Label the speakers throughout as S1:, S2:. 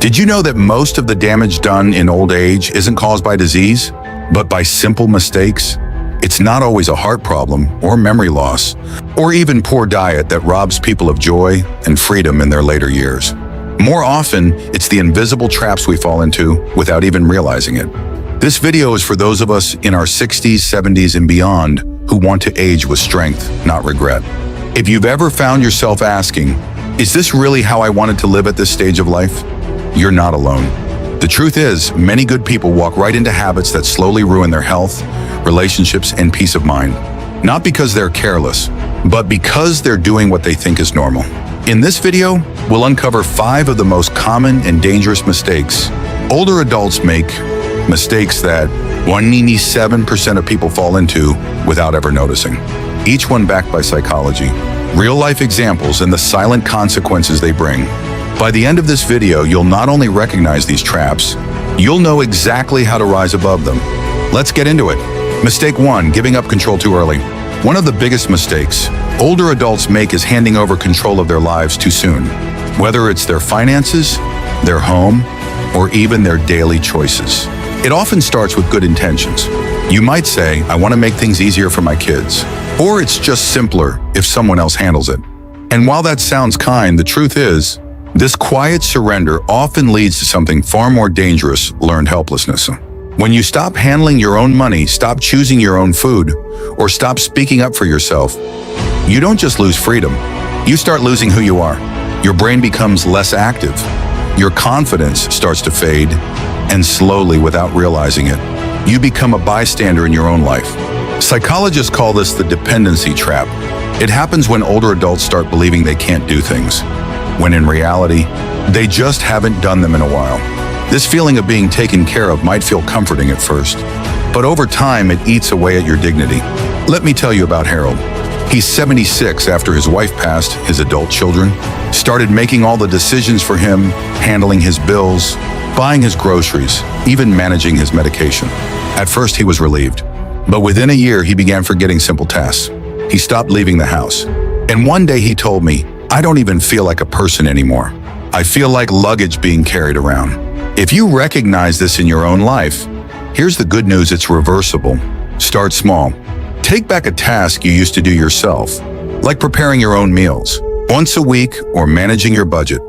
S1: Did you know that most of the damage done in old age isn't caused by disease, but by simple mistakes? It's not always a heart problem or memory loss, or even poor diet that robs people of joy and freedom in their later years. More often, it's the invisible traps we fall into without even realizing it. This video is for those of us in our 60s, 70s, and beyond who want to age with strength, not regret. If you've ever found yourself asking, is this really how I wanted to live at this stage of life? You're not alone. The truth is, many good people walk right into habits that slowly ruin their health, relationships, and peace of mind. Not because they're careless, but because they're doing what they think is normal. In this video, we'll uncover 5 of the most common and dangerous mistakes older adults make, mistakes that 97% of people fall into without ever noticing. Each one backed by psychology, real-life examples, and the silent consequences they bring. By the end of this video, you'll not only recognize these traps, you'll know exactly how to rise above them. Let's get into it. Mistake 1, giving up control too early. One of the biggest mistakes older adults make is handing over control of their lives too soon. Whether it's their finances, their home, or even their daily choices. It often starts with good intentions. You might say, I want to make things easier for my kids. Or it's just simpler if someone else handles it. And while that sounds kind, the truth is, this quiet surrender often leads to something far more dangerous, learned helplessness. When you stop handling your own money, stop choosing your own food, or stop speaking up for yourself, you don't just lose freedom, you start losing who you are. Your brain becomes less active. Your confidence starts to fade, and slowly, without realizing it, you become a bystander in your own life. Psychologists call this the dependency trap. It happens when older adults start believing they can't do things, when in reality, they just haven't done them in a while. This feeling of being taken care of might feel comforting at first, but over time it eats away at your dignity. Let me tell you about Harold. He's 76 after his wife passed, his adult children started making all the decisions for him, handling his bills, buying his groceries, even managing his medication. At first he was relieved, but within a year he began forgetting simple tasks. He stopped leaving the house. And one day he told me, I don't even feel like a person anymore. I feel like luggage being carried around. If you recognize this in your own life, here's the good news, it's reversible. Start small. Take back a task you used to do yourself, like preparing your own meals, once a week, or managing your budget.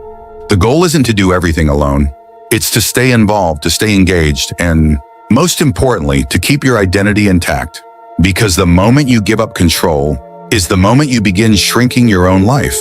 S1: The goal isn't to do everything alone. It's to stay involved, to stay engaged, and most importantly, to keep your identity intact. Because the moment you give up control is the moment you begin shrinking your own life.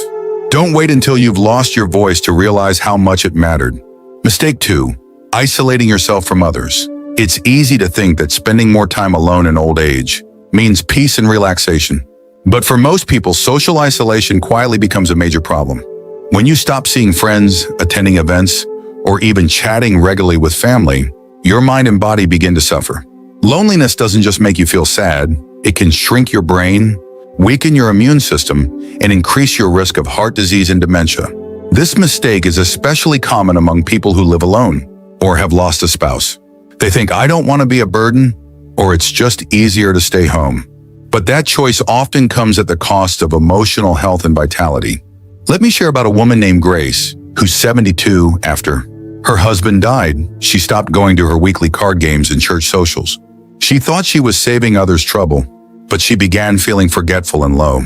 S1: Don't wait until you've lost your voice to realize how much it mattered. Mistake 2, isolating yourself from others. It's easy to think that spending more time alone in old age means peace and relaxation. But for most people, social isolation quietly becomes a major problem. When you stop seeing friends, attending events, or even chatting regularly with family, your mind and body begin to suffer. Loneliness doesn't just make you feel sad, it can shrink your brain, weaken your immune system, and increase your risk of heart disease and dementia. This mistake is especially common among people who live alone or have lost a spouse. They think, I don't want to be a burden, or it's just easier to stay home. But that choice often comes at the cost of emotional health and vitality. Let me share about a woman named Grace, who's 72 after her husband died. She stopped going to her weekly card games and church socials. She thought she was saving others trouble, but she began feeling forgetful and low.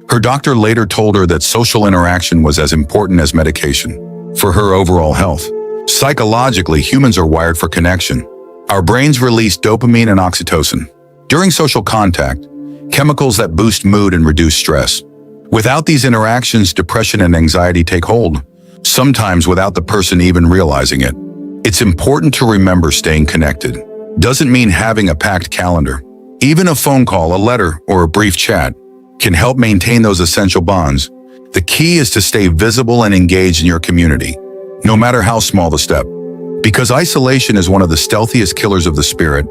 S1: Her doctor later told her that social interaction was as important as medication for her overall health. Psychologically, humans are wired for connection. Our brains release dopamine and oxytocin during social contact, chemicals that boost mood and reduce stress. Without these interactions, depression and anxiety take hold, sometimes without the person even realizing it. It's important to remember staying connected doesn't mean having a packed calendar. Even a phone call, a letter, or a brief chat can help maintain those essential bonds. The key is to stay visible and engaged in your community, no matter how small the step. Because isolation is one of the stealthiest killers of the spirit,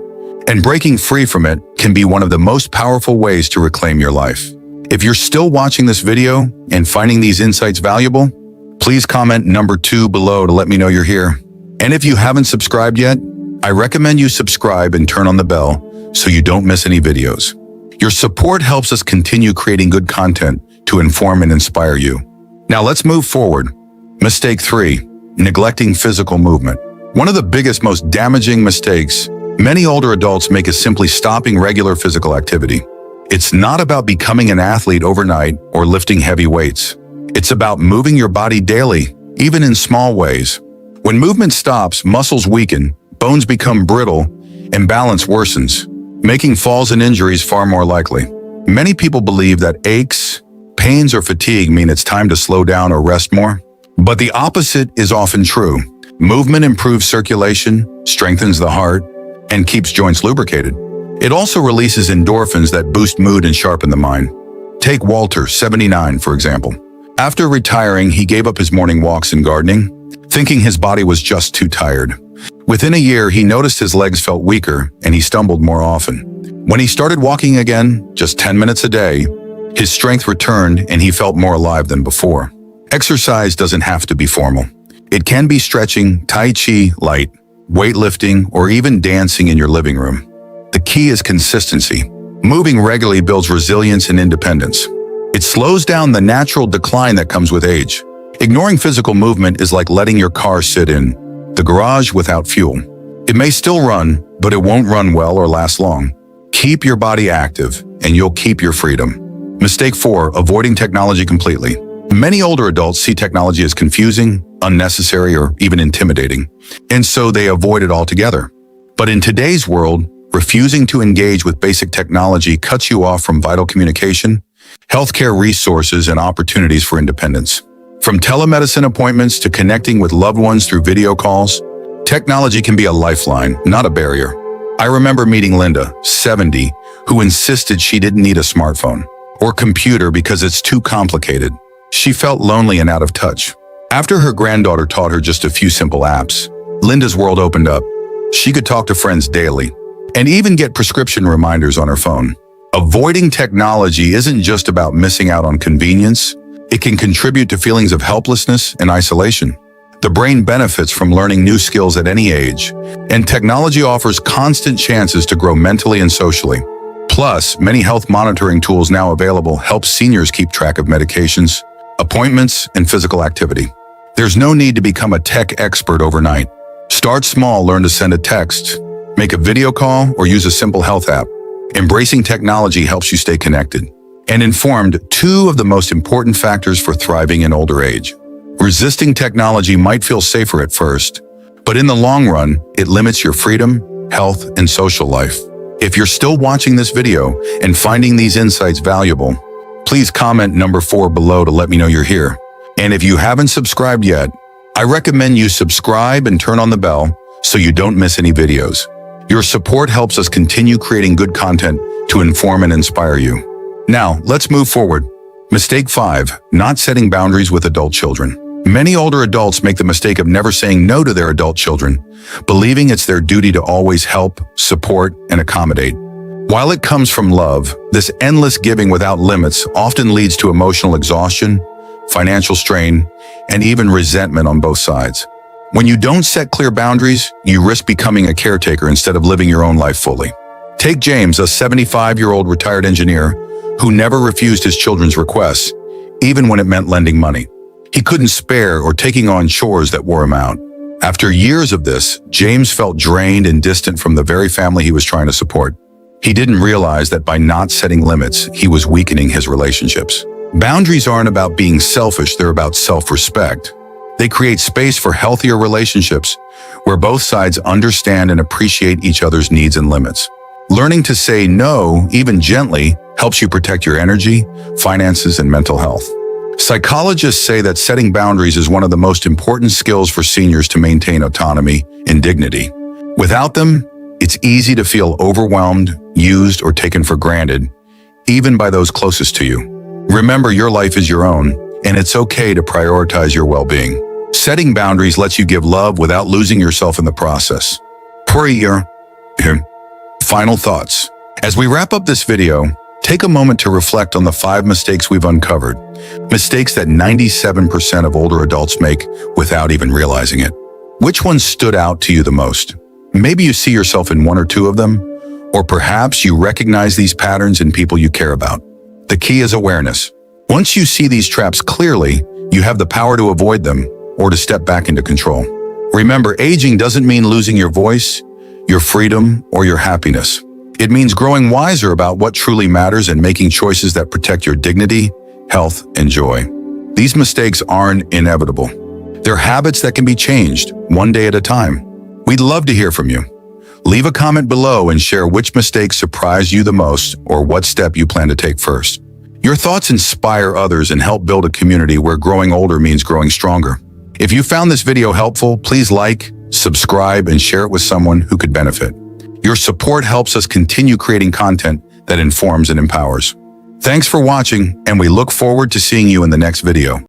S1: and breaking free from it can be one of the most powerful ways to reclaim your life. If you're still watching this video and finding these insights valuable, please comment number 2 below to let me know you're here. And if you haven't subscribed yet, I recommend you subscribe and turn on the bell so you don't miss any videos. Your support helps us continue creating good content to inform and inspire you. Now let's move forward. Mistake 3, neglecting physical movement. One of the biggest, most damaging mistakes many older adults make is simply stopping regular physical activity. It's not about becoming an athlete overnight or lifting heavy weights. It's about moving your body daily, even in small ways. When movement stops, muscles weaken, bones become brittle, and balance worsens, making falls and injuries far more likely. Many people believe that aches, pains, or fatigue mean it's time to slow down or rest more. But the opposite is often true. Movement improves circulation, strengthens the heart, and keeps joints lubricated. It also releases endorphins that boost mood and sharpen the mind. Take Walter, 79, for example. After retiring, he gave up his morning walks and gardening, thinking his body was just too tired. Within a year, he noticed his legs felt weaker and he stumbled more often. When he started walking again, just 10 minutes a day, his strength returned and he felt more alive than before. Exercise doesn't have to be formal. It can be stretching, tai chi, light, weightlifting, or even dancing in your living room. The key is consistency. Moving regularly builds resilience and independence. It slows down the natural decline that comes with age. Ignoring physical movement is like letting your car sit in the garage without fuel. It may still run, but it won't run well or last long. Keep your body active, and you'll keep your freedom. Mistake 4, avoiding technology completely. Many older adults see technology as confusing, unnecessary, or even intimidating, and so they avoid it altogether. But in today's world, refusing to engage with basic technology cuts you off from vital communication, healthcare resources, and opportunities for independence. From telemedicine appointments to connecting with loved ones through video calls, technology can be a lifeline, not a barrier. I remember meeting Linda, 70, who insisted she didn't need a smartphone or computer because it's too complicated. She felt lonely and out of touch. After her granddaughter taught her just a few simple apps, Linda's world opened up. She could talk to friends daily and even get prescription reminders on her phone. Avoiding technology isn't just about missing out on convenience. It can contribute to feelings of helplessness and isolation. The brain benefits from learning new skills at any age, and technology offers constant chances to grow mentally and socially. Plus, many health monitoring tools now available help seniors keep track of medications, appointments, and physical activity. There's no need to become a tech expert overnight. Start small, learn to send a text, make a video call, or use a simple health app. Embracing technology helps you stay connected and informed, 2 of the most important factors for thriving in older age. Resisting technology might feel safer at first, but in the long run, it limits your freedom, health, and social life. If you're still watching this video and finding these insights valuable, please comment number 4 below to let me know you're here. And if you haven't subscribed yet, I recommend you subscribe and turn on the bell so you don't miss any videos. Your support helps us continue creating good content to inform and inspire you. Now, let's move forward. Mistake 5, not setting boundaries with adult children. Many older adults make the mistake of never saying no to their adult children, believing it's their duty to always help, support, and accommodate. While it comes from love, this endless giving without limits often leads to emotional exhaustion, financial strain, and even resentment on both sides. When you don't set clear boundaries, you risk becoming a caretaker instead of living your own life fully. Take James, a 75-year-old retired engineer who never refused his children's requests, even when it meant lending money. He couldn't spare or taking on chores that wore him out. After years of this, James felt drained and distant from the very family he was trying to support. He didn't realize that by not setting limits, he was weakening his relationships. Boundaries aren't about being selfish, they're about self-respect. They create space for healthier relationships where both sides understand and appreciate each other's needs and limits. Learning to say no, even gently, helps you protect your energy, finances, and mental health. Psychologists say that setting boundaries is one of the most important skills for seniors to maintain autonomy and dignity. Without them, it's easy to feel overwhelmed, used, or taken for granted, even by those closest to you. Remember, your life is your own, and it's okay to prioritize your well-being. Setting boundaries lets you give love without losing yourself in the process. Final thoughts. As we wrap up this video, take a moment to reflect on the 5 mistakes we've uncovered. Mistakes that 97% of older adults make without even realizing it. Which ones stood out to you the most? Maybe you see yourself in 1 or 2 of them, or perhaps you recognize these patterns in people you care about. The key is awareness. Once you see these traps clearly, you have the power to avoid them, or to step back into control. Remember, aging doesn't mean losing your voice, your freedom, or your happiness. It means growing wiser about what truly matters and making choices that protect your dignity, health, and joy. These mistakes aren't inevitable. They're habits that can be changed, one day at a time. We'd love to hear from you. Leave a comment below and share which mistake surprised you the most or what step you plan to take first. Your thoughts inspire others and help build a community where growing older means growing stronger. If you found this video helpful, please like, subscribe, and share it with someone who could benefit. Your support helps us continue creating content that informs and empowers. Thanks for watching, and we look forward to seeing you in the next video.